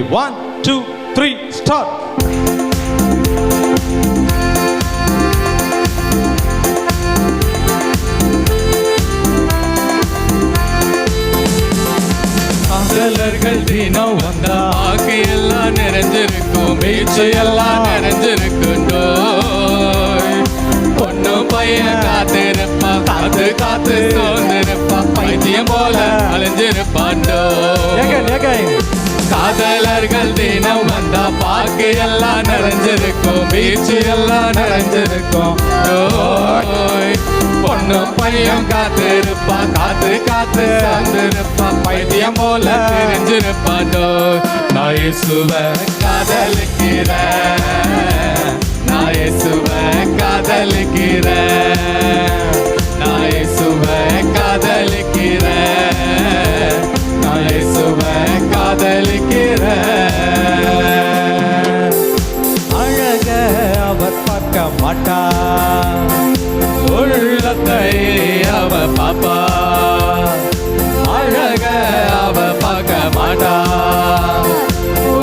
1, 2, 3, start. காதலர்கள் தினம் வந்தா ஆக்கி எல்லாம் நிறைஞ்சிருக்கும், பீச்சு எல்லாம் நிறைஞ்சிருக்குண்டோ. பொண்ணு பையன் காத்திருப்பா, காத்து காத்து சோர்ந்திருப்பா, பைத்தியம் போல அலைஞ்சிருப்பாண்டோ. காதலர்கள் தினம் வந்தா பாக்கு எல்லாம் நிறைஞ்சிருக்கும், பீச்சு எல்லாம் நிறைஞ்சிருக்கும். பொண்ணு பையன் காத்திருப்பா, காத்து காத்து சார்ந்திருப்பா, பைத்தியம் போல தெரிஞ்சிருப்பாண்டோ. நான் இயேசுவை காதலிக்கிறேன், நான் இயேசுவை காதலிக்கிறேன், நான் இயேசுவை காதலிக்கிறேன், நான் இயேசுவை காதலிக்கிறேன். அழக அவர் பார்க்க மாட்டார், உள்ளத்தை அவ பாப்பா. அழக அவ பார்க்க மாட்டா,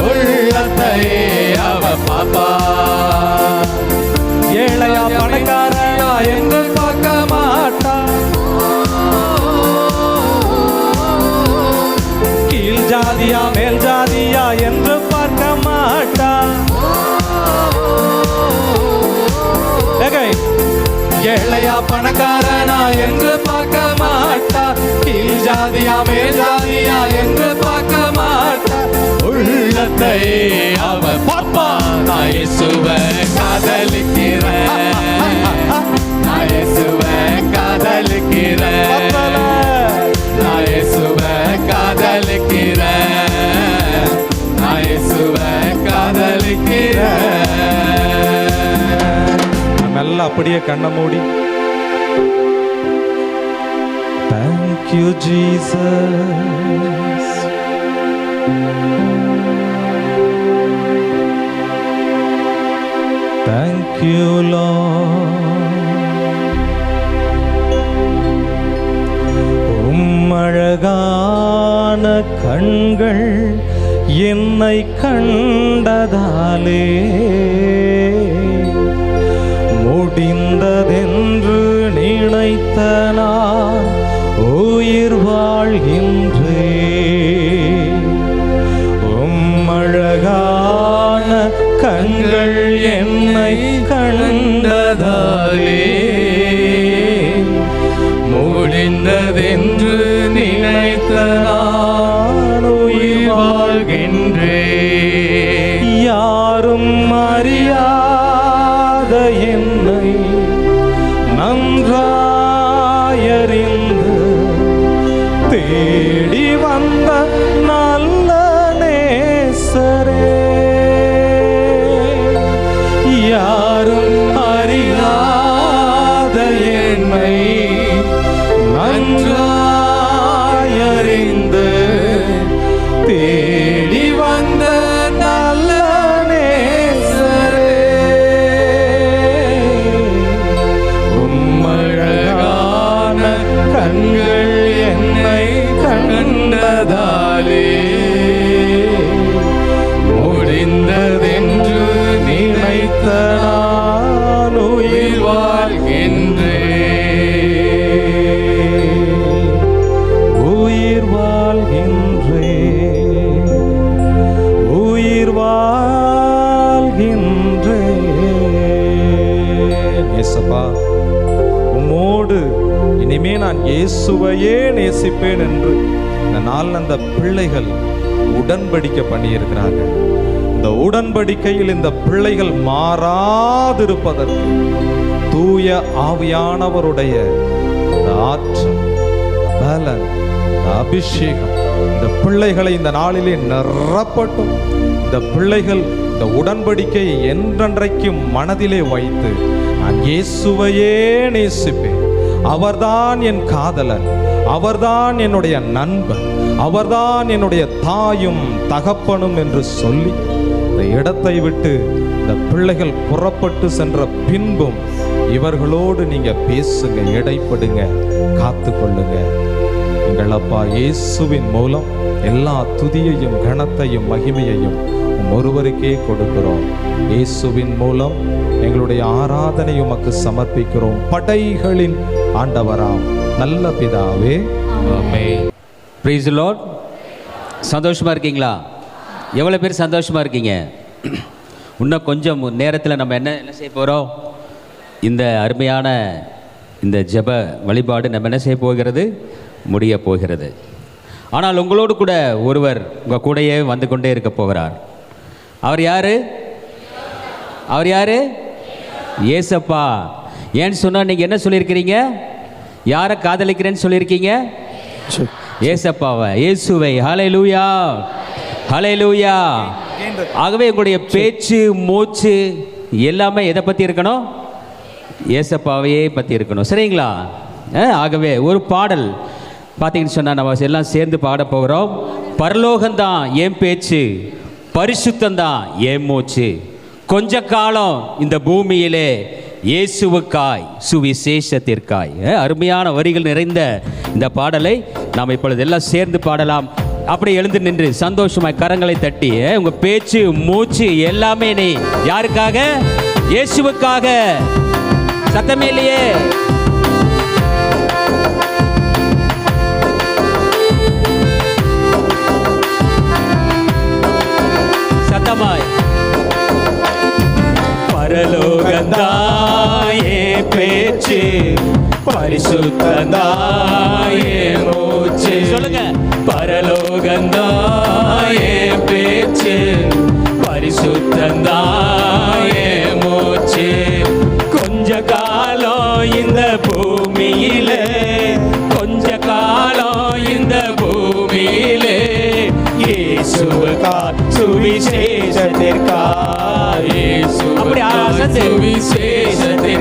உள்ளத்தை அவ பாப்பா. ஏழையா பணக்காரனா என்று பார்க்க மாட்டா, கீழ் ஜாதியா மேல் ஜாதியா என்று பார்க்க மாட்டா. ஏழையா பணக்காரனா என்று பார்க்க மாட்டா, கீழ் ஜாதியா மேல் ஜாதியா என்று பார்க்க மாட்டா. உள்ளத்தை அவ பாப்பா. நான் இயேசுவை காதலிக்கிறேன், நான் இயேசுவை காதலிக்கிறேன், நான் இயேசுவை காதலிக்கிறேன், நான் இயேசுவை காதலிக்கிறேன். நல்லா அப்படியே கண்ணை மூடி Thank you Jesus, thank you Lord. அழகான கண்கள் என்னை கண்டதாலே முடிந்ததென்று நினைத்த நான் உயிர் வாழ்கின்றேன். அழகான கண்கள் என்னை கண்டதாலே முடிந்ததென்று நினைத்த நான் உயிர் வாழ்கின்றேன். யாரும் அறியாத என்னை நன்றாயறிந்து தேடி வந்த நல்ல நேசரே, யாரும் அறியாத என்னை நன்றாயறிந்து தேடி வந்த நல்ல நேசரே, அழகான கண்கள் என்னை கண்டதாலே முடிந்ததென்று நினைத்த நான் உயிர் வாழ்கின்றேன், உயிர் வாழ்கின்றேன், உயிர் வாழ்கின்றேன். இயேசுப்பா, உம்மோடு இனிமே நான் இயேசுவையே நேசிப்பேன் என்று இந்த நாள் அந்த பிள்ளைகள் உடன்படிக்கை பண்ணியிருக்கிறாங்க. இந்த உடன்படிக்கையில் இந்த பிள்ளைகள் மாறாதிருப்பதற்கு தூய ஆவியானவருடைய இந்த ஆற்றல், பலன், அபிஷேகம் இந்த பிள்ளைகளை இந்த நாளிலே நிரப்பட்டும். இந்த பிள்ளைகள் இந்த உடன்படிக்கையை என்றென்றைக்கும் மனதிலே வைத்து நான் இயேசுவையே நேசிப்பேன், அவர்தான் என் காதலன், அவர்தான் என்னுடைய நண்பன், அவர்தான் என்னுடைய தாயும் தகப்பனும் என்று சொல்லி இந்த இடத்தை விட்டு இந்த பிள்ளைகள் புறப்பட்டு சென்ற பின்பும் இவர்களோடு நீங்க பேசுங்க, இடைப்படுங்க, காத்து கொள்ளுங்க. எங்கள் அப்பா இயேசுவின் மூலம் எல்லா துதியையும் கனத்தையும் மகிமையையும் ஒருவருக்கே கொடுக்கிறோம். இயேசுவின் மூலம் எங்களுடைய ஆராதனை உமக்கு சமர்ப்பிக்கிறோம். படைகளின் ஆண்டவராம் நல்ல பிதாவே, ஆமென். Praise the Lord. சந்தோஷமா இருக்கீங்களா? எவ்வளவு பேர் சந்தோஷமா இருக்கீங்க? இன்னும் கொஞ்சம் நேரத்தில் நம்ம என்ன செய்ய போகிறோம்? இந்த அருமையான இந்த ஜெப வழிபாடு நம்ம என்ன செய்ய போகிறது? முடிய போகிறது. ஆனால் உங்களோடு கூட ஒருவர் உங்கள் கூடையே வந்து கொண்டே இருக்க போகிறார். அவர் யாரு? அவர் யாரு? ஏசப்பா. ஏன்னு சொன்னால் நீங்கள் என்ன சொல்லியிருக்கிறீங்க? யாரை காதலிக்கிறேன்னு சொல்லியிருக்கீங்க? ஏசப்பாவை, இயேசுவை. ஹல்லேலூயா, ஹல்லேலூயா. ஆகவே உங்களுடைய பேச்சு மூச்சு எல்லாமே எதை பற்றி இருக்கணும்? ஏசப்பாவையே பற்றி இருக்கணும். சரிங்களா? ஆகவே ஒரு பாடல் பார்த்தீங்கன்னு சொன்னால் நம்ம எல்லாம் சேர்ந்து பாட போகிறோம். பரலோகம்தான் என் பேச்சு, பரிசுத்தந்தான் என் மூச்சு, கொஞ்ச காலம் இந்த பூமியிலே இயேசுவுக்காய் சுவிசேஷத்திற்காய். அருமையான வரிகள் நிறைந்த இந்த பாடலை நாம் இப்பொழுது எல்லாம் சேர்ந்து பாடலாம். அப்படி எழுந்து நின்று சந்தோஷமாய் கரங்களை தட்டி உங்க பேச்சு மூச்சு எல்லாமே நீ யாருக்காக? இயேசுவுக்காக. சத்தமே இல்லையே. சத்தமாய். பரலோகந்தாயே பேச்சு, பரிசுத்தந்தாயே மூச்சு. சொல்லுங்க. பரலோகந்தாயே பேச்சு, பரிசுத்தந்தாயே மூச்சு, கொஞ்ச காலம் இந்த பூமியிலே, கொஞ்ச காலம் இந்த பூமியிலே இயேசுவுக்காய் சுவிசேஷத்திற்காய், அப்படி சுவிசேஷத்திற்காய்.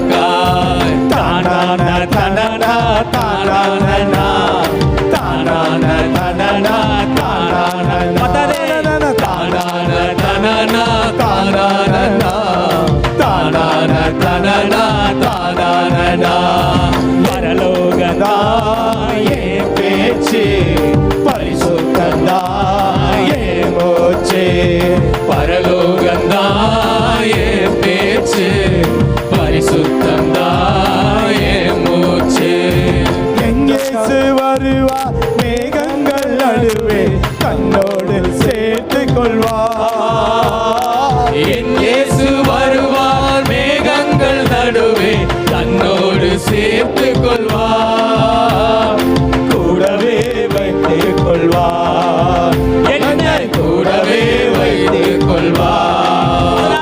தானான தனனா தானானா தானான தனனா தானான தானான தனனா தானானா தானான தனனா தானானா. பரலோகந்தாயே பேச்சு, பரிசுத்தந்தாயே மூச்சு, பரலோகந்தாயே பேச்சு, பரிசுத்தந்தாயே மூச்சு. இயேசு வருவார் மேகங்கள் நடுவே, தன்னோடு சேர்த்து கொள்வார். என் இயேசு வருவார் மேகங்கள் நடுவே, தன்னோடு சேர்த்து கொள்வார், கூடவே வைத்துக் கொள்வார், என்னை கூடவே வைத்துக் கொள்வார்.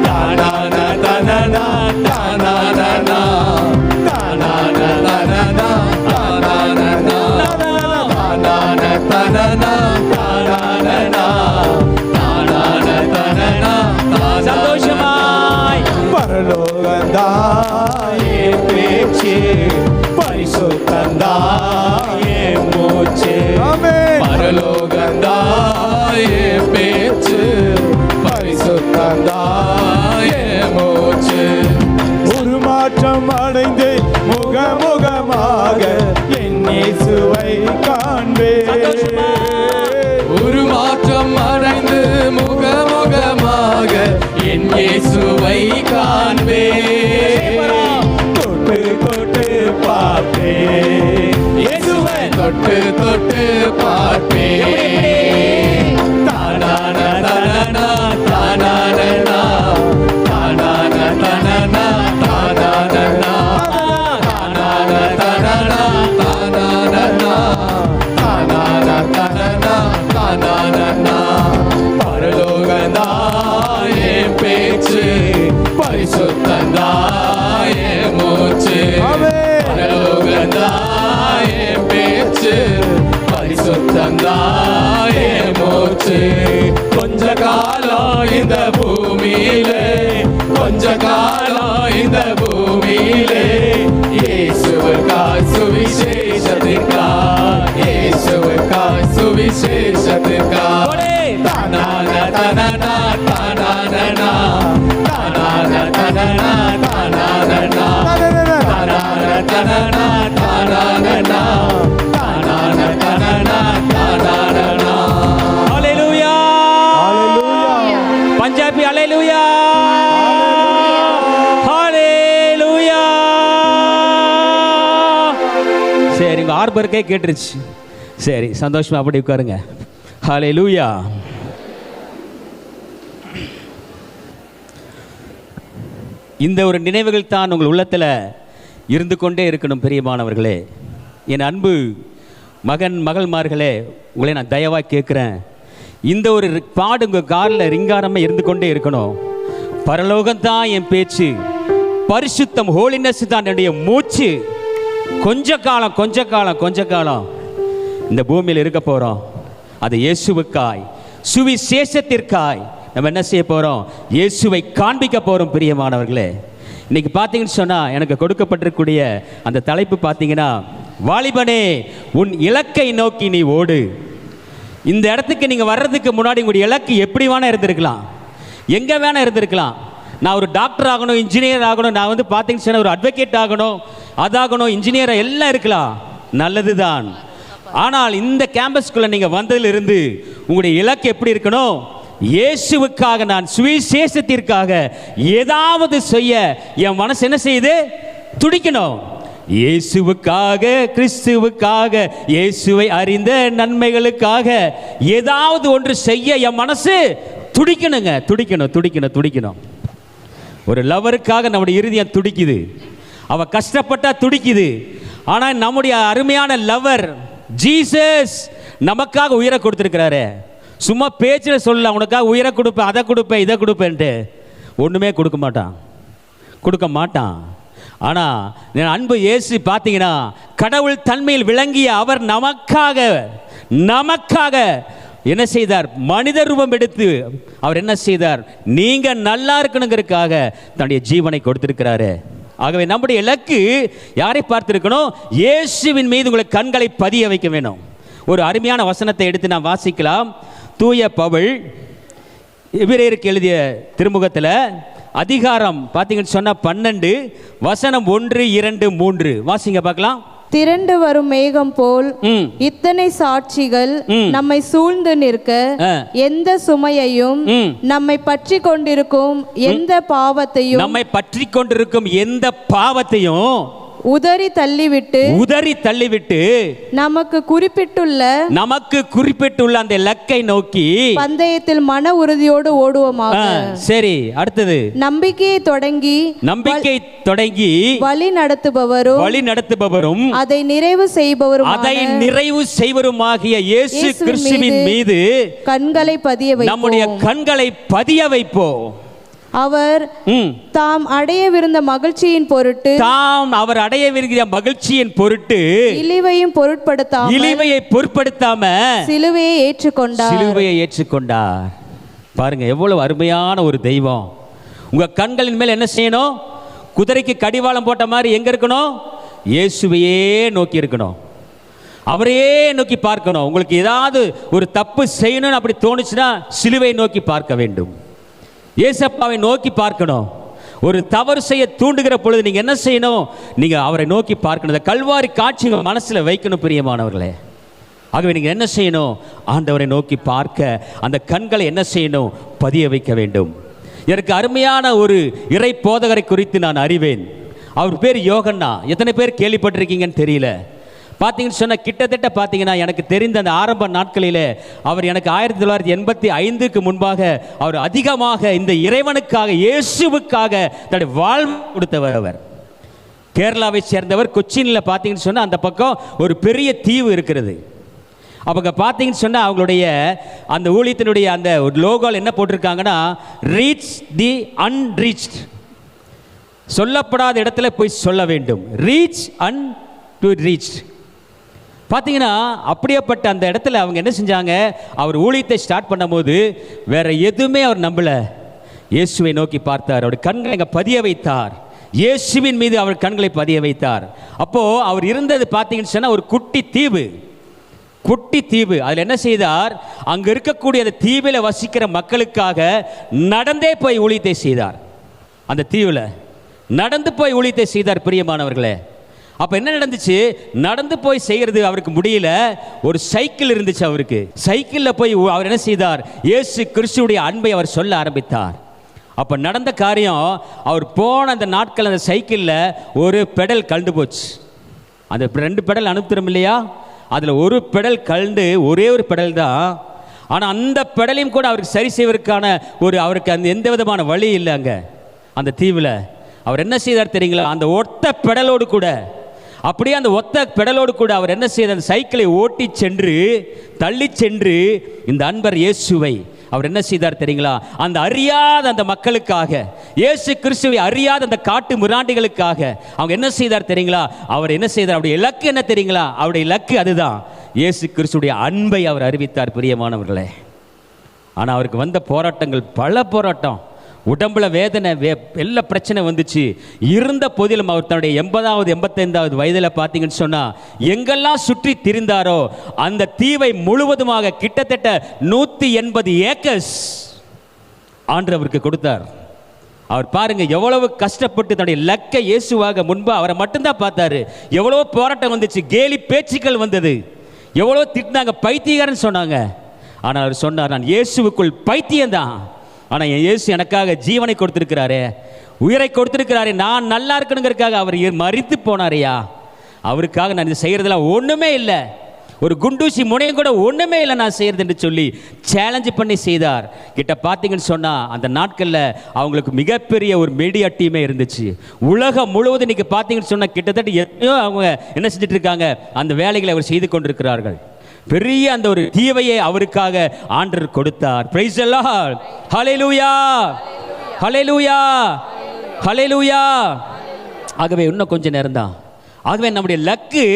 தானான தனனா தானானா தானான தனனா தானானா தானான தனனா தானானா தானான தனனா. சந்தோஷமாய். பரலோகந்தாயே பேச்சு, பரிசுத்தந்தாயே மூச்சு. பரலோகந்தாயே பேச்சு, பரிசுத்தந்தாயே மூச்சு. ஒரு மாற்றம் அடைந்து முகமுகமாக என் இயேசுவை காண்பேன். ஒரு மாற்றம் அடைந்து முகமுகமாக என் இயேசுவை காண்பேன். தொட்டு தொட்டு பார்ப்பேன், இயேசுவை தொட்டு தொட்டு பார்ப்பேன். தானான தனனா தானானா தானான தனனா தானானா தானான தனனா தானானா தானான தனனா தானானா. பரலோகந்தாயே பேச்சு, பரிசுத்தந்தாயே மூச்சு, பரலோகந்தாயே பேச்சு, பரிசுத்தந்தாயே மூச்சு. கொஞ்ச காலம் இந்த பூமியிலே, கொஞ்ச காலம் இந்த பூமியிலே இயேசுவுக்காய் சுவிசேஷத்திற்காய், இயேசுவுக்காய் சுவிசேஷத்திற்காய். தானான தனனா தானானா தானான தனனா தானானா தானான தனனா தானானா தானான தனனா தானானா எழுப்பி அல்லேலூயா, ஹல்லேலூயா. சரி, உங்க ஆர்பருக்கே கேட்டுருச்சு. சரி, சந்தோஷமா அப்படி உட்காருங்க. ஹல்லேலூயா. இந்த ஒரு நினைவுகள் தான் உங்கள் உள்ளத்தில் இருந்து கொண்டே இருக்கணும். பிரியமானவர்களே, என் அன்பு மகன் மகள்மார்களே, உங்களை நான் தயவாக கேட்குறேன், இந்த ஒரு பாடு உங்கள் காரில் ரிங்காரமாக இருந்து கொண்டே இருக்கணும். பரலோகம்தான் என் பேச்சு, பரிசுத்தம் ஹோலினஸ் தான் என்னுடைய மூச்சு. கொஞ்ச காலம் இந்த பூமியில் இருக்க போகிறோம். அது இயேசுவுக்காய், சுவிசேஷத்திற்காய் நம்ம என்ன செய்ய போகிறோம்? இயேசுவை காண்பிக்க போகிறோம். பிரியமானவர்களே, இன்னைக்கு பார்த்தீங்கன்னு சொன்னால் எனக்கு கொடுக்கப்பட்டிருக்கக்கூடிய அந்த தலைப்பு பார்த்தீங்கன்னா, வாலிபனே உன் இலக்கை நோக்கி நீ ஓடு. இந்த இடத்துக்கு நீங்கள் வர்றதுக்கு முன்னாடி உங்களுடைய இலக்கு எப்படி வேணா இருந்திருக்கலாம், எங்கே வேணா இருந்திருக்கலாம். நான் ஒரு டாக்டர் ஆகணும், இன்ஜினியர் ஆகணும், நான் வந்து பார்த்தீங்கன்னு சொன்னால் ஒரு அட்வொகேட் ஆகணும், அதாகணும், இன்ஜினியர் எல்லாம் இருக்கலாம், நல்லது தான். ஆனால் இந்த கேம்பஸ்குள்ளே நீங்கள் வந்ததிலிருந்து உங்களுடைய இலக்கு எப்படி இருக்கணும்? இயேசுவுக்காக, நான் சுவிசேஷத்திற்காக ஏதாவது செய்ய என் மனசு என்ன செய்யுது? துடிக்கணும். இயேசுவுக்காக, கிறிஸ்துவுக்காக, இயேசுவை அறிந்த நன்மைகளுக்காக ஏதாவது ஒன்று செய்ய என் மனசு துடிக்கணுங்க. துடிக்கணும். ஒரு லவருக்காக நம்முடைய இருதயம் துடிக்குது, அவ கஷ்டப்பட்டா துடிக்குது. ஆனால் நம்முடைய அருமையான லவர் ஜீசஸ் நமக்காக உயிரை கொடுத்துருக்கிறாரு. சும்மா பேச்சில் சொல்ல, உனக்காக உயிரை கொடுப்பேன், அதை கொடுப்பேன், இதை கொடுப்பேன்ட்டு ஒன்றுமே கொடுக்க மாட்டான். ஆனால் அன்பு இயேசு பார்த்தீங்கன்னா, கடவுள் தன்மையில் விளங்கிய அவர் நமக்காக என்ன செய்தார்? மனித ரூபம் எடுத்து அவர் என்ன செய்தார்? நீங்கள் நல்லா இருக்கணுங்கிறதுக்காக தன்னுடைய ஜீவனை கொடுத்திருக்கிறாரு. ஆகவே நம்முடைய இலக்கு யாரை பார்த்திருக்கணும்? இயேசுவின் மீது உங்களை கண்களை பதிய வைக்க வேணும். ஒரு அருமையான வசனத்தை எடுத்து நாம் வாசிக்கலாம். தூய பவுல் எபிரேயருக்கு எழுதிய திருமுகத்தில் அதிகாரம் பார்த்தீங்கன்னு சொன்னால் 12 வசனம் 1, 2, 3 வாசிங்க பார்க்கலாம். திரண்டு வரும் மேகம் போல் இத்தனை சாட்சிகள் நம்மை சூழ்ந்து நிற்க, எந்த சுமையையும் நம்மை பற்றி கொண்டிருக்கும் எந்த பாவத்தையும் உதறி தள்ளிவிட்டு நமக்கு குறிப்பிட்டுள்ள அந்த இலக்கை நோக்கி பந்தயத்தில் மன உறுதியோடு ஓடுவோமாக. சரி, அடுத்தது நம்பிக்கையை தொடங்கி வழி நடத்துபவரும் அதை நிறைவு செய்பவருமாகிய இயேசு கிறிஸ்துவின் மீது நம்முடைய கண்களை பதிய வைப்போம். அவர் தாம் அடையவிருந்த மகிழ்ச்சியின் பொருட்டு இழிவையை பொருட்படுத்தாம சிலுவையை ஏற்றுக்கொண்டார். பாருங்க, எவ்வளவு அருமையான ஒரு தெய்வம். உங்க கண்களின் மேல் என்ன செய்யணும்? குதிரைக்கு கடிவாளம் போட்ட மாதிரி எங்க இருக்கணும்? இயேசுவையே நோக்கி இருக்கணும், அவரையே நோக்கி பார்க்கணும். உங்களுக்கு ஏதாவது ஒரு தப்பு செய்யணும்னு அப்படி தோணுச்சுன்னா சிலுவையை நோக்கி பார்க்க வேண்டும், இயேசப்பாவை நோக்கி பார்க்கணும். ஒரு தவறு செய்ய தூண்டுகிற பொழுது நீங்க என்ன செய்யணும்? நீங்க அவரை நோக்கி பார்க்கணும். கல்வாரி காட்சி உங்க மனசுல வைக்கணும் பிரியமானவர்களே. ஆகவே நீங்க என்ன செய்யணும்? ஆண்டவரை நோக்கி பார்க்க அந்த கண்களை என்ன செய்யணும்? பதிய வைக்க வேண்டும். எனக்கு அருமையான ஒரு இறை போதகரை குறித்து நான் அறிவேன். அவர் பேர் யோகன்னா. எத்தனை பேர் கேள்விப்பட்டிருக்கீங்கன்னு தெரியல. பார்த்தீங்கன்னு சொன்ன கிட்டத்தட்ட பார்த்தீங்கன்னா எனக்கு தெரிந்த அந்த ஆரம்ப நாட்களில் அவர் எனக்கு 1985க்கு முன்பாக அவர் அதிகமாக இந்த இறைவனுக்காக, இயேசுவுக்காக தன்னுடைய வாழ்வு கொடுத்தவர். அவர் கேரளாவை சேர்ந்தவர். கொச்சினில் பார்த்தீங்கன்னு சொன்னால் அந்த பக்கம் ஒரு பெரிய தீவு இருக்கிறது. அவங்க பார்த்தீங்கன்னு சொன்னால் அவங்களுடைய அந்த ஊழியத்தினுடைய அந்த லோகோவில் என்ன போட்டிருக்காங்கன்னா, ரீச் தி அன்ரீச்ட், சொல்லப்படாத இடத்துல போய் சொல்ல வேண்டும், ரீச் அண்ட் டு ரீச். பார்த்தீங்கன்னா அப்படியேப்பட்ட அந்த இடத்துல அவங்க என்ன செஞ்சாங்க? அவர் ஊழியத்தை ஸ்டார்ட் பண்ணும்போது வேற எதுவுமே அவர் நம்பல, இயேசுவை நோக்கி பார்த்தார், அவருடைய கண்களை பதிய வைத்தார், இயேசுவின் மீது அவர் கண்களை பதிய வைத்தார். அப்போ அவர் இருந்தது பார்த்தீங்கன்னு சொன்னால் ஒரு குட்டி தீவு. அதில் என்ன செய்தார்? அங்கே இருக்கக்கூடிய அந்த தீவில் வசிக்கிற மக்களுக்காக நடந்தே போய் ஊழியத்தை செய்தார். அந்த தீவில் நடந்து போய் ஊழியத்தை செய்தார் பிரியமானவர்களே. அப்போ என்ன நடந்துச்சு? நடந்து போய் செய்கிறது அவருக்கு முடியல. ஒரு சைக்கிள் இருந்துச்சு அவருக்கு. சைக்கிளில் போய் அவர் என்ன செய்தார்? இயேசு கிறிஸ்துவுடைய அன்பை அவர் சொல்ல ஆரம்பித்தார். அப்போ நடந்த காரியம், அவர் போன அந்த நாட்கள் அந்த சைக்கிளில் ஒரு பெடல் கழண்டு போச்சு. அந்த 2 பெடல் அனுப்புகிறோம் இல்லையா, அதில் ஒரு பெடல் கழண்டு, ஒரே ஒரு பெடல் தான். ஆனால் அந்த பெடலையும் கூட அவருக்கு சரி செய்வதற்கான அவருக்கு அந்த எந்த விதமான வழி இல்லை. அங்கே அந்த தீவில் அவர் என்ன செய்தார் தெரியுங்களா, அந்த ஒத்த பெடலோடு கூட, அப்படியே அந்த ஒத்த பெடலோடு கூட அவர் என்ன செய்தார், அந்த சைக்கிளை ஓட்டி சென்று தள்ளி சென்று இந்த அன்பர் இயேசுவை அவர் என்ன செய்தார் தெரியுங்களா, அந்த அறியாத அந்த மக்களுக்காக, இயேசு கிறிஸ்துவை அறியாத அந்த காட்டு மிராண்டிகளுக்காக அவங்க என்ன செய்தார் தெரியுங்களா, அவர் என்ன செய்தார், அவருடைய இலக்கு என்ன தெரியுங்களா, அவருடைய இலக்கு அதுதான், இயேசு கிறிஸ்துடைய அன்பை அவர் அறிவித்தார் பிரியமானவர்களே. ஆனால் அவருக்கு வந்த போராட்டங்கள் பல போராட்டம், உடம்புல வேதனை, எல்லா பிரச்சனை வந்துச்சு. இருந்த போதிலும் அவர் தன்னுடைய 80வது 85வது வயதில் பார்த்தீங்கன்னு சொன்னால் எங்கெல்லாம் சுற்றி திரிந்தாரோ அந்த தீவை முழுவதுமாக கிட்டத்தட்ட 180 ஏக்கர்ஸ் ஆண்டவருக்கு கொடுத்தார். அவர் பாருங்க எவ்வளவு கஷ்டப்பட்டு தன்னுடைய லக்கை இயேசுவாக முன்பு அவரை மட்டும்தான் பார்த்தாரு. எவ்வளோ போராட்டம் வந்துச்சு, கேலி பேச்சுக்கள் வந்தது, எவ்வளோ திட்டினாங்க, பைத்தியக்காரன்னு சொன்னாங்க. ஆனால் அவர் சொன்னார், நான் இயேசுவுக்குள் பைத்தியம்தான், ஆனால் என் இயேசு எனக்காக ஜீவனை கொடுத்திருக்கிறாரே, உயிரை கொடுத்திருக்கிறாரே, நான் நல்லா இருக்கணுங்கிறதுக்காக அவர் மரித்து போனாரையா, அவருக்காக நான் இது செய்கிறதெல்லாம் ஒன்றுமே இல்லை, ஒரு குண்டூசி முனையும் கூட ஒன்றுமே இல்லை நான் செய்கிறது என்று சொல்லி சேலஞ்சு பண்ணி செய்தார். கிட்ட பார்த்தீங்கன்னு சொன்னால் அந்த நாட்களில் அவங்களுக்கு மிகப்பெரிய ஒரு மீடியா டீமே இருந்துச்சு. உலகம் முழுவதும் இன்றைக்கி பார்த்தீங்கன்னு சொன்னால் கிட்டத்தட்ட எத்தனையோ அவங்க என்ன செஞ்சுட்டு இருக்காங்க, அந்த வேலைகளை அவர் செய்து கொண்டிருக்கிறார்கள். பெரிய அந்த ஒரு தீவையை அவருக்காக ஆண்டவர் கொடுத்தார். பிரைஸ் தி லார்ட், ஹல்லேலூயா, ஹல்லேலூயா, ஹல்லேலூயா. ஆகவே இன்னும் கொஞ்சம் நேரம் தான். ஆகவே நம்முடைய லக்கு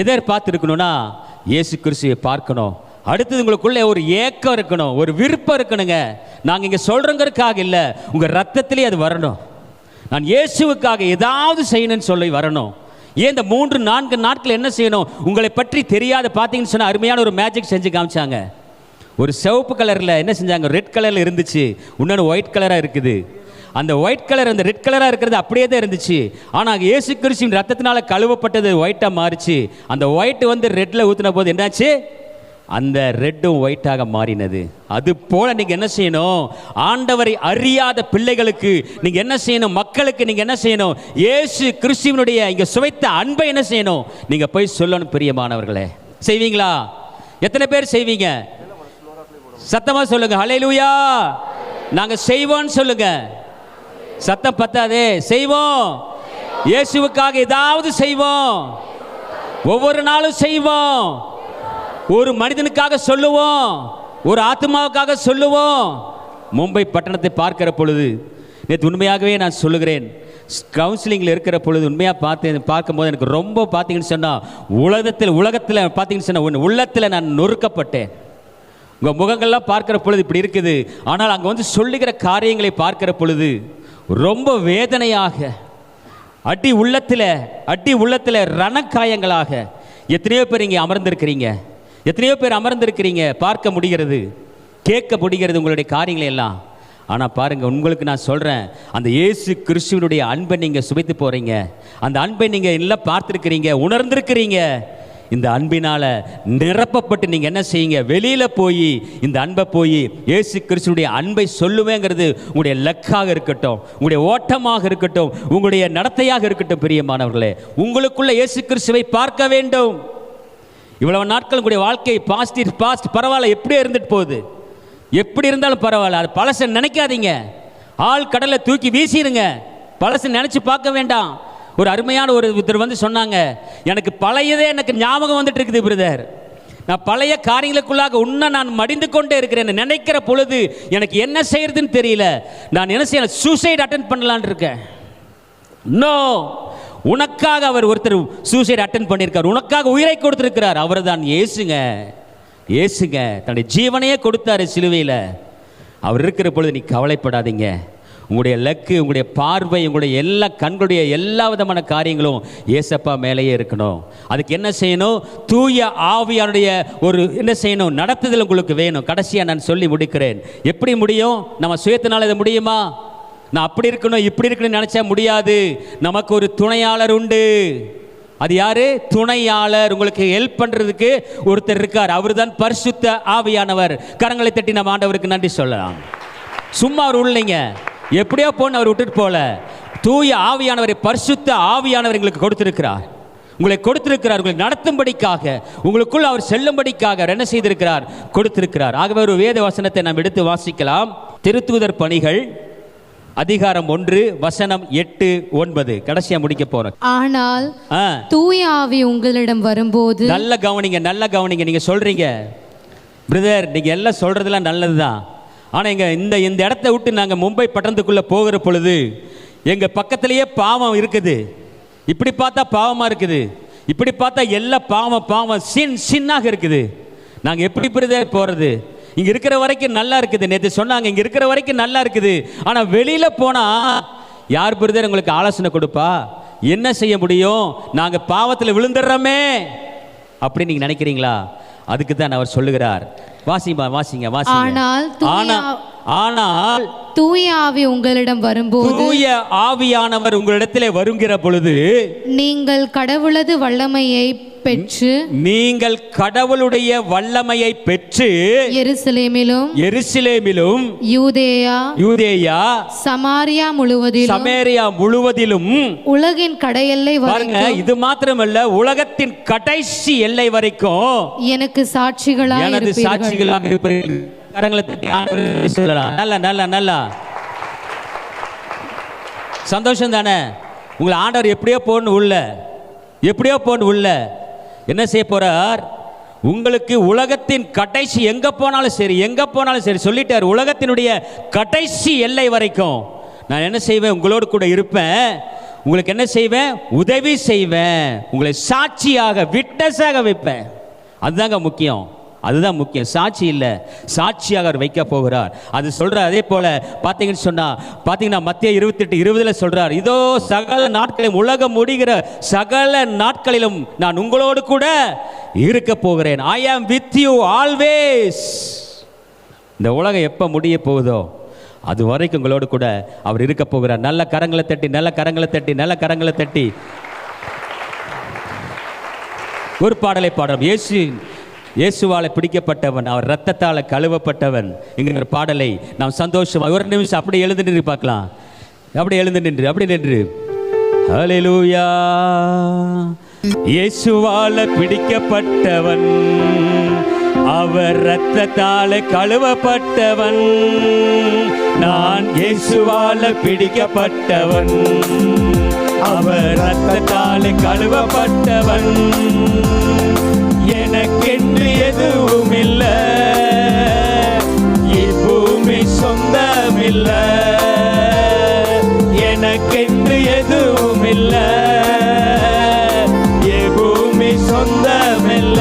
எதிர்பார்த்து இருக்கணும்னா இயேசு கிறிஸ்துவை பார்க்கணும். அடுத்தது உங்களுக்குள்ளே ஒரு ஏக்கம் இருக்கணும், ஒரு விருப்பம் இருக்கணுங்க. நாங்கள் இங்கே சொல்கிறோங்கிறதுக்காக இல்லை, உங்கள் ரத்தத்திலே அது வரணும். நான் இயேசுவுக்காக ஏதாவது செய்யணும்னு சொல்லி வரணும். ஏன் இந்த 3-4 நாட்கள் என்ன செய்யணும், உங்களை பற்றி தெரியாத பார்த்தீங்கன்னு சொன்னால் அருமையான ஒரு மேஜிக் செஞ்சு காமிச்சாங்க. ஒரு சிவப்பு கலரில் என்ன செஞ்சாங்க, ரெட் கலரில் இருந்துச்சு, இன்னொன்று ஒயிட் கலராக இருக்குது. அந்த ஒயிட் கலர் அந்த ரெட் கலராக இருக்கிறது அப்படியே தான் இருந்துச்சு. ஆனால் இயேசு கிறிஸ்துவின் ரத்தத்தினால கழுவப்பட்டது ஒயிட்டாக மாறிச்சு. அந்த ஒயிட் வந்து ரெட்டில் ஊற்றின போது என்னாச்சு, அந்த ரெட்டும் ஒயிட்டாக மாறினது. அது போல் நீங்கள் என்ன செய்யணும், ஆண்டவரை அறியாத பிள்ளைகளுக்கு நீங்கள் என்ன செய்யணும், மக்களுக்கு நீங்கள் என்ன செய்யணும், இயேசு கிறிஸ்துவினுடைய இங்கே சுவைத்த அன்பை என்ன செய்யணும், நீங்கள் போய் சொல்லணும். பிரியமானவர்களே, செய்வீங்களா? எத்தனை பேர் செய்வீங்க? சத்தமாக சொல்லுங்க, ஹல்லேலூயா. நாங்கள் செய்வோம்னு சொல்லுங்க. சத்தம் பத்தாதே, செய்வோம். இயேசுவுக்காக ஏதாவது செய்வோம், ஒவ்வொரு நாளும் செய்வோம். ஒரு மனிதனுக்காக சொல்லுவோம், ஒரு ஆத்மாவுக்காக சொல்லுவோம். மும்பை பட்டணத்தை பார்க்கிற பொழுது, நேற்று உண்மையாகவே நான் சொல்லுகிறேன், கவுன்சிலிங்கில் இருக்கிற பொழுது உண்மையாக பார்க்கும்போது எனக்கு ரொம்ப பார்த்தீங்கன்னு சொன்னால் உலகத்தில் பார்த்தீங்கன்னு சொன்னால் உள்ளத்தில் நான் நொறுக்கப்பட்டேன். உங்கள் முகங்கள்லாம் பார்க்கிற பொழுது இப்படி இருக்குது, ஆனால் அங்கே வந்து சொல்லுகிற காரியங்களை பார்க்கிற பொழுது ரொம்ப வேதனையாக, அடி உள்ளத்தில் ரணக்காயங்களாக எத்தனையோ பேர் இங்கே அமர்ந்திருக்கிறீங்க, எத்தனையோ பேர் அமர்ந்திருக்கிறீங்க. பார்க்க முடிகிறது, கேட்க முடிகிறது உங்களுடைய காரியங்களை எல்லாம். ஆனால் பாருங்கள், உங்களுக்கு நான் சொல்கிறேன், அந்த இயேசு கிறிஸ்துவினுடைய அன்பை நீங்கள் சுவைத்து போகிறீங்க. அந்த அன்பை நீங்கள் எல்லாம் பார்த்துருக்கிறீங்க, உணர்ந்திருக்கிறீங்க. இந்த அன்பினால் நிரப்பப்பட்டு நீங்கள் என்ன செய்யுங்க, வெளியில் போய் இந்த அன்பை போய் இயேசு கிறிஸ்துடைய அன்பை சொல்லுவேங்கிறது உங்களுடைய லக்காக இருக்கட்டும், உங்களுடைய ஓட்டமாக இருக்கட்டும், உங்களுடைய நடத்தையாக இருக்கட்டும். பிரியமானவர்களே, உங்களுக்குள்ள இயேசு கிறிஸ்துவை பார்க்க வேண்டும். இவ்வளவு நாட்கள் உங்களுடைய வாழ்க்கை பாஸ்ட் பரவாயில்ல, எப்படியே இருந்துட்டு போகுது, எப்படி இருந்தாலும் பரவாயில்ல, அது பழசை நினைக்காதீங்க. ஆள் கடலை தூக்கி வீசிடுங்க, பழசை நினச்சி பார்க்க வேண்டாம். ஒரு அருமையான ஒருத்தர் வந்து சொன்னாங்க, எனக்கு பழையதே எனக்கு ஞாபகம் வந்துட்டு இருக்குது பிரதர், நான் பழைய காரியங்களுக்குள்ளாக இன்னும் நான் மடிந்து கொண்டே இருக்கிறேன், நினைக்கிற பொழுது எனக்கு என்ன செய்யறதுன்னு தெரியல, நான் என்ன செய்ய சூசைட் அட்டென்ட் பண்ணலான் இருக்கேன். நோ, உனக்காக அவர் ஒருத்தர் சூசைட் அட்டென்ட் பண்ணியிருக்கார், உனக்காக உயிரை கொடுத்திருக்கிறார். அவர் தான் இயேசுங்க. தன்னுடைய ஜீவனையே கொடுத்தாரு சிலுவையில். அவர் இருக்கிற பொழுது நீ கவலைப்படாதீங்க. உங்களுடைய லக்கு, உங்களுடைய பார்வை, உங்களுடைய எல்லா கண்களுடைய எல்லா விதமான காரியங்களும் ஏசப்பா மேலேயே இருக்கணும். அதுக்கு என்ன செய்யணும், தூய ஆவியானுடைய ஒரு என்ன செய்யணும், நடத்துதல் உங்களுக்கு வேணும். கடைசியாக நான் சொல்லி முடிக்கிறேன். எப்படி முடியும்? நம்ம சுயத்தினால் இது முடியுமா? நான் அப்படி இருக்கணும் இப்படி இருக்கணும்னு நினச்சா முடியாது. நமக்கு ஒரு துணையாளர் உண்டு. அது யாரு? துணையாளர். உங்களுக்கு ஹெல்ப் பண்ணுறதுக்கு ஒருத்தர் இருக்கார், அவர் தான் பரிசுத்த ஆவியானவர். கரங்களை தட்டி நம்ம ஆண்டவருக்கு நன்றி சொல்லலாம். சும்மா அவர் உள்ளீங்க, எப்படியோ போன்னு அவர் விட்டுட்டு போல. தூய ஆவியானவரை, பரிசுத்த ஆவியானவர் எங்களுக்கு கொடுத்திருக்கிறார். உங்களை கொடுத்திருக்கிறார், உங்களை நடத்தும்படிக்காக, உங்களுக்குள் அவர் செல்லும்படிக்காக அவர் என்ன செய்திருக்கிறார்? கொடுத்திருக்கிறார். ஆகவே ஒரு வேத வசனத்தை நாம் எடுத்து வாசிக்கலாம். திருத்தூதர் பணிகள் அதிகாரம் 1 வசனம் 8, 9 கடைசியா முடிக்க போறோம். ஆனால் தூய ஆவி உங்களிடம் வரும்போது, நல்ல கவனிங்க, நல்ல கவனிங்க. நீங்க சொல்றீங்க பிரதர், நீங்க எல்லாம் சொல்றதெல்லாம் நல்லதுதான், ஆனா இந்த இடத்த விட்டு நாங்க மும்பை பட்டணத்துக்குள்ள போகிற பொழுது எங்க பக்கத்திலேயே பாவம் இருக்குது. இப்படி பார்த்தா பாவமா இருக்குது, இப்படி பார்த்தா எல்லாம் பாவம் சின்னாக இருக்குது. நாங்க எப்படி பிரதர் போறது? இங்க இருக்கிற வரைக்கும் நல்லா இருக்குது. நேற்று சொன்னாங்க இங்க இருக்கிற வரைக்கும் நல்லா இருக்குது, ஆனா வெளியில போனா யார் பிரதர் உங்களுக்கு ஆலோசனை கொடுப்பா? என்ன செய்ய முடியும்? நாங்க பாவத்தில் விழுந்துடுறோமே அப்படி நீங்க நினைக்கிறீங்களா? அதுக்கு தான் அவர் சொல்லுகிறார். வாசிங்க. ஆனால் தூய ஆவி உங்களிடம் வரும்போது, தூய ஆவியானவர் உங்களிடத்திலே வருகிற பொழுது நீங்கள் கடவுளது வல்லமையை பெற்று, நீங்கள் கடவுளுடைய வல்லமையை பெற்று எருசலேமிலும் யூதேயா சமாரியா முழுவதிலும் உலகின் கடையெல்லை வரைக்கும், இது மாத்திரமல்ல உலகத்தின் கடைசி எல்லை வரைக்கும் எனக்கு சாட்சிகளாக இருப்பீர்கள். கரங்களை தட்டி சொல்லலாம். நல்லா சந்தோஷம் தானே? உங்களை ஆண்டவர் எப்படியோ போன்னு உள்ள என்ன செய்ய போறார்? உங்களுக்கு உலகத்தின் கடைசி எங்க போனாலும் சரி சொல்லிட்டார். உலகத்தினுடைய கடைசி எல்லை வரைக்கும் நான் என்ன செய்வேன்? உங்களோடு கூட இருப்பேன். உங்களுக்கு என்ன செய்வேன்? உதவி செய்வேன். உங்களை சாட்சியாக, விட்னஸாக வைப்பேன். அதுதான் முக்கியம். சாட்சி இல்லை, சாட்சியாக அவர் வைக்க போகிறார். அது சொல்றார். அதே போல பார்த்தீங்கன்னா மத்திய 28:20 சொல்றார், இதோ சகல நாட்களிலும், உலகம் முடிகிற சகல நாட்களிலும் நான் உங்களோடு கூட இருக்க போகிறேன். ஐ ஆம் வித் யூ ஆல்வேஸ். இந்த உலகம் எப்போ முடிய போகுதோ அது வரைக்கும் உங்களோடு கூட அவர் இருக்க போகிறார். நல்ல கரங்களை தட்டி ஒரு பாடலை பாடுறோம். இயேசுவால பிடிக்கப்பட்டவன், அவர் ரத்தத்தால் கழுவப்பட்டவன் என்கிற பாடலை நாம் சந்தோஷமாக ஒரு நிமிஷம் அப்படியே எழுந்து நின்று பார்க்கலாம். அப்படி நின்று ஹல்லேலூயா. இயேசுவால பிடிக்கப்பட்டவன், அவர் ரத்தத்தால் கழுவப்பட்டவன். நான் இயேசுவால பிடிக்கப்பட்டவன், அவர் ரத்தத்தால் கழுவப்பட்டவன். எனக்கென்று எதுவும் இல்ல, இப்பூமி சொந்தமில்ல. எனக்கென்று எதுவும் இல்ல, இப்பூமி சொந்தமில்ல.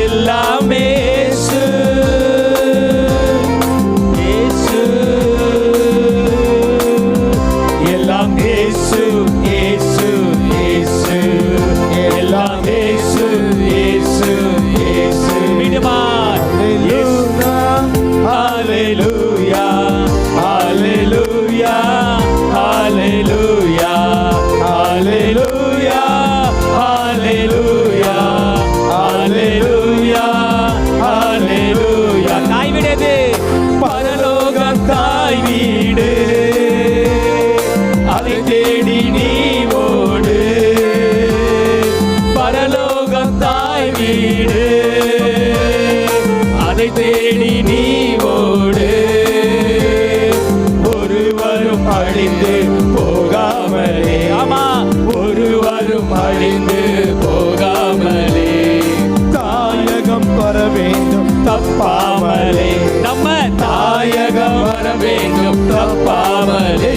எல்லாமே எல்லாம் இயேசு. பரலோகத்தாய் வீடு, அதை தேடி நீ ஓடு. பரலோகத்தாய் வீடு, அதை தேடி நீ ஓடு. ஒருவரும் அழிந்து போகாமலே, ஆமா, ஒருவரும் அழிந்து போகாமலே தாயகம் வர வேண்டும் தப்பாமலே. நம்ம தாயகம் வர வேண்டும் தப்பாமலே.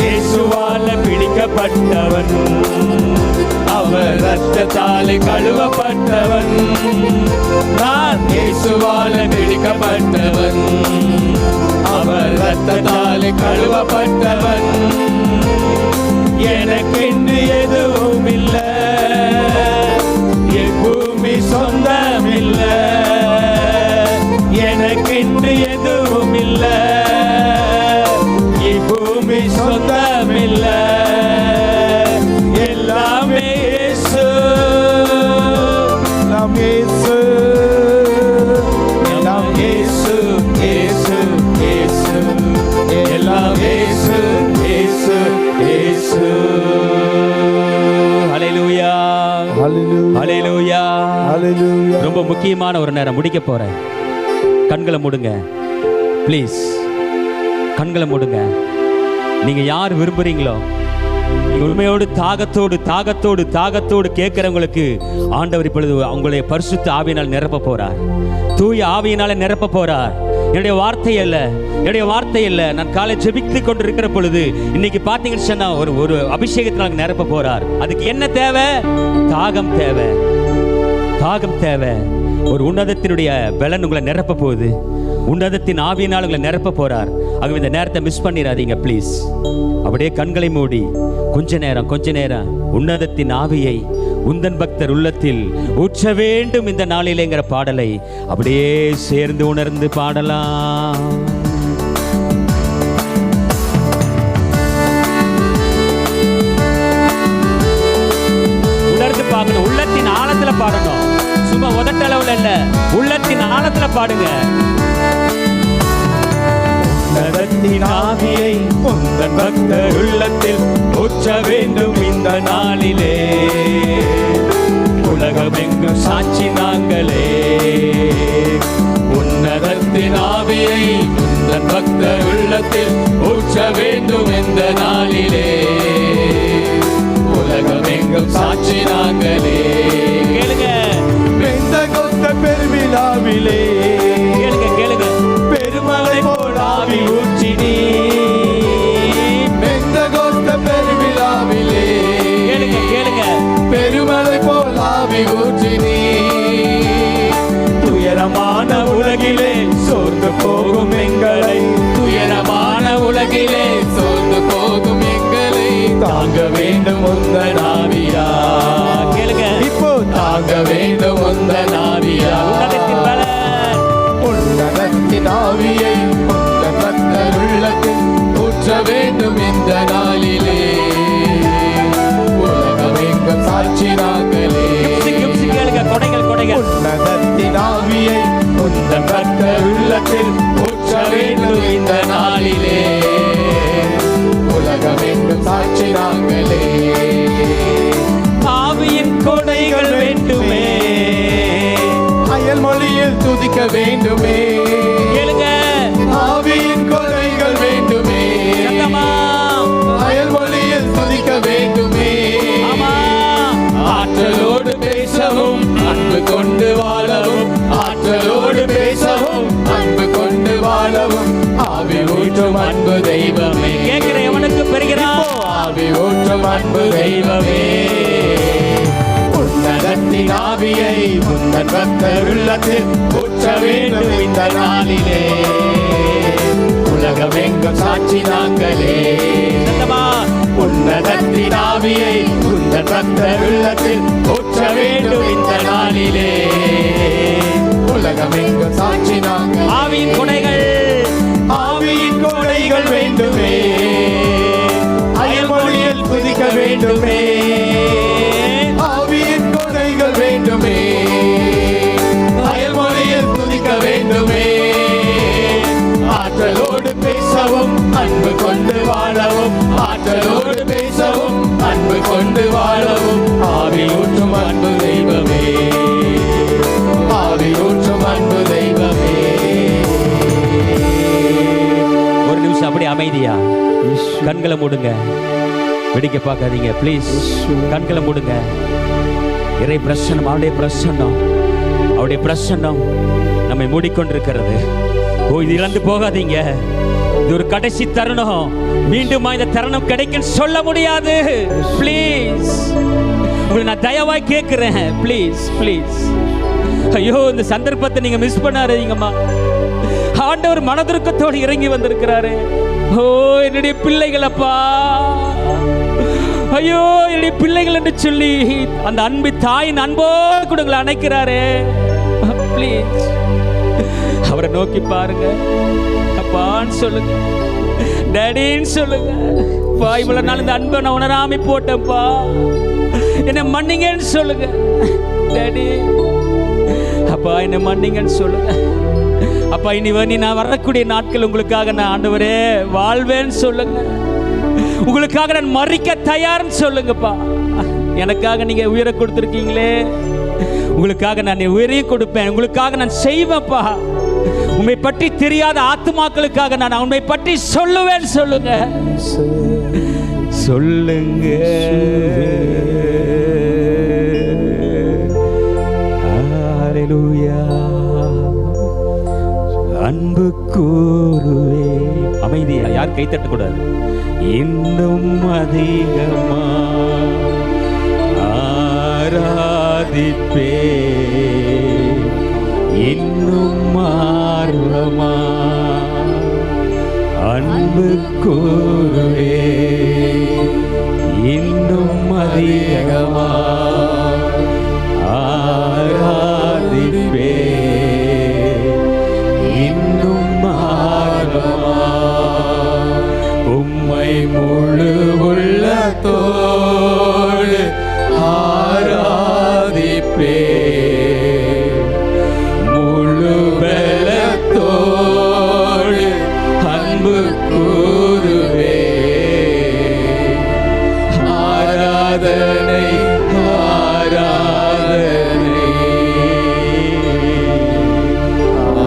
இயேசுவால பிடிக்கப்பட்டவன், அவர் ரத்தத்தாலே கழுவப்பட்டவன். நான் இயேசுவால பிடிக்கப்பட்டவன், அவர் ரத்தத்தாலே கழுவப்பட்டவன். எனக்கென்று எதுவும் இல்ல, எப்பூமி சொந்தமில்ல. எனக்கென்று எதுவும் இல்ல, இப்பூமி சொந்தமில்ல. எல்லாமே இயேசு, நாம் இயேசு, நாம் இயேசு, இயேசு. முக்கியமான ஒரு நேரம் முடிக்க போறேன். கண்களை மூடுங்க ப்ளீஸ், கண்களை மூடுங்க. நீங்க யார் விரும்புறீங்களோ, உண்மையோடு தாகத்தோடு கேட்கிறவங்களுக்கு ஆண்டவர் இப்பொழுது உங்களுடைய பரிசுத்த ஆவியினால் நிரப்ப போறார். தூய ஆவியினால நிரப்ப போறார். என்னுடைய வார்த்தை அல்ல, நான் காலை ஜெபித்து கொண்டிருக்கிற பொழுது இன்னைக்கு பார்த்தீங்கன்னு சொன்னா ஒரு அபிஷேகத்தினால் நிரப்ப போறார். அதுக்கு என்ன தேவை? தாகம் தேவை. ஒரு உன்னதத்தினுடைய பலன் உங்களை நிரப்ப போகுது. உன்னதத்தின் ஆவியினால் உங்களை நிரப்ப போறார். ஆகவே இந்த நேரத்தை மிஸ் பண்ணிடாதீங்க ப்ளீஸ். அப்படியே கண்களை மூடி கொஞ்ச நேரம் உன்னதத்தின் ஆவியை உந்தன் பக்தர் உள்ளத்தில் ஊற்ற வேண்டும் இந்த நாளிலேங்கிற பாடலை அப்படியே சேர்ந்து உணர்ந்து பாடலாம். உணர்ந்து பார்க்கணும், உள்ளத்தின் ஆழத்துல பாடணும். சும்மா உதட்டளவுல இல்ல, உள்ளத்தின் ஆழத்துல பாடுங்க. உன்னதத்தின் ஆவியை உந்தன் பக்தர் உள்ளத்தில் ஊற்ற வேண்டும் இந்த நாளிலே. உலகமெங்கும் சாட்சி நாங்களே. உன்னதத்தின் ஆவியை உந்தன் பக்தர் உள்ளத்தில் ஊற்ற வேண்டும் இந்த நாளிலே. உலகமெங்கும் சாட்சி நாங்களே. கேளுங்க, பெந்தெகோஸ்தே பெருவிழாவிலே கேளுங்க, பெருமலை போல் ஆவி ஊற்றினீ. பெந்தெகோஸ்தே பெருவிழாவிலே கேளுங்க, பெருமலை போல் ஆவி ஊற்றினீ. துயரமான உலகிலே சோர்ந்து போகும் எங்களை, துயரமான உலகிலே சோர்ந்து போகும் எங்களை தாங்க வேண்டும் உந்தன் ஆவியா. கேளுங்க, இப்போ தாங்க வேண்டும் உந்தன் ஆவியா. உன்னதத்தின் ஆவியை உந்தன் பக்தர் உள்ளத்தில் ஊற்ற வேண்டும் இந்த நாளிலே. உலகமெங்கும் சாட்சி நாங்களே. கேளுங்க, கொடைகள். உன்னதத்தின் ஆவியை உந்தன் பக்தர் உள்ளத்தில் ஊற்ற வேண்டும் இந்த நாளிலே. உலகமெங்கும் சாட்சி நாங்களே. ஆவியின் கொடைகள் வேண்டுமே, அயல் மொழியில் துதிக்க வேண்டுமே. கேளுங்க, ஆவியின் கொடைகள் வேண்டுமே. அயல் மொழியில் துதிக்க வேண்டுமே. ஆற்றலோடு பேசவும் அன்பு கொண்டு வாழவும், ஆற்றலோடு பேசவும் அன்பு கொண்டு வாழவும் ஆவி ஊற்றும் அன்பு தெய்வமே. கேட்கிற எவனுக்கு பெறுகிறான்? ஆவி ஊற்றும் அன்பு தெய்வமே. உன்னதத்தின் ஆவியை உந்தன் பக்தர் உள்ளத்தில் ஊற்ற வேண்டும் இந்த நாளிலே. உலகமெங்கும் சாட்சி நாங்களே. உன்னதத்தின் ஆவியை உந்தன் பக்தர் உள்ளத்தில் ஊற்ற வேண்டும் இந்த நாளிலே. உலகமெங்கும் சாட்சி நாங்கள். ஆவியின் கொடைகள், ஆவியின் கொடைகள் வேண்டுமே. அயல் மொழியில் துதிக்க வேண்டுமே. ஆவியின் கொடைகள் வேண்டுமே. அயல் மொழியில் துதிக்க வேண்டுமே. ஆற்றலோடு பேசவும் அன்பு கொண்டு வாழவும், ஆற்றலோடு பேசவும் அன்பு கொண்டு வாழவும் ஆவி ஊற்றும் அன்பு தெய்வமே. ஆவி ஊற்றும் அன்பு தெய்வமே. ஒரு நிமிஷம் அப்படி அமைதியா கண்களை மூடுங்க, வெடிக்க பார்க்காதீங்க ப்ளீஸ். கண்களை மூடுங்க. இறை பிரசன்னம், அவருடைய பிரசன்னம் நம்மை மூடிக்கொண்டிருக்கிறது. இது இழந்து போகாதீங்க. இது ஒரு கடைசி தருணம். மீண்டும் இந்த தருணம் கிடைக்கும் சொல்ல முடியாது. ப்ளீஸ், உங்களை நான் தயவாய் கேட்கிறேன். ப்ளீஸ். ஐயோ, இந்த சந்தர்ப்பத்தை நீங்க மிஸ் பண்ணாதீங்கம்மா. ஆண்டவர் மனதுருக்கத்தோடு இறங்கி வந்திருக்கிறாரு. ஓ என்னுடைய பிள்ளைகள் அப்பா, ஐயோ என்னுடைய பிள்ளைகள் என்று சொல்லி அந்த அன்பு தாயின் அன்போடு கூட உங்களை அணைக்கிறாரே. ப்ளீஸ் அவரை நோக்கி பாருங்க. அப்பான்னு சொல்லுங்க, டேடின்னு சொல்லுங்க. பா இவ்வளவு நாள் இந்த அன்பை நான் உணராமி போட்டேன்ப்பா, என்னை மன்னிங்கன்னு சொல்லுங்க. டேடி அப்பா என்னை மன்னிங்கன்னு சொல்லுங்க. அப்பா இனி நான் வரக்கூடிய நாட்கள் உங்களுக்காக நான் ஆண்டவரே வாழ்வேன்னு சொல்லுங்க. உங்களுக்காக நான் மறிக்க தயார்னு சொல்லுங்கப்பா. எனக்காக நீங்க உயிரை கொடுத்துருக்கீங்களே, உங்களுக்காக நான் உயிரை கொடுப்பேன், உங்களுக்காக நான் செய்வேன்ப்பா. உண்மை பற்றி தெரியாத ஆத்துமாக்களுக்காக நான் உண்மை பற்றி சொல்லுவேன். சொல்லுங்க சொல்லுங்க. ஹல்லேலூயா. அன்பு கூறுவே. அமைதியா, யார் கை தட்டக்கூடாது. இன்னும் அதிகமா ஆராதிப்பே, இன்னும் ஆர்வமா அன்பு கூறுவே, இன்னும் அதிகமா ஆராதிப்பே, இன்னும் ஆர்வமா உம்மை முழு உள்ளத்தோடு ஆராதிப்பே, முழு பலத்தோடு அன்பு கூறுவே. ஆராதனை ஆராதனை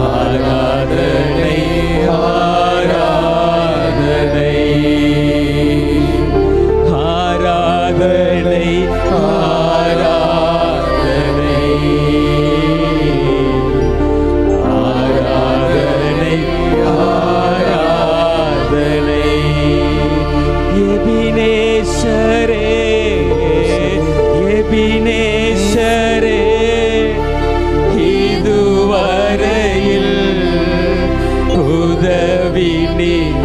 ஆராதனை ஆராதனை ஆராதனை ஆராதனை ஆராதனை. எபினேசரே எபினேசரே, இதுவரையில் உதவி நீர்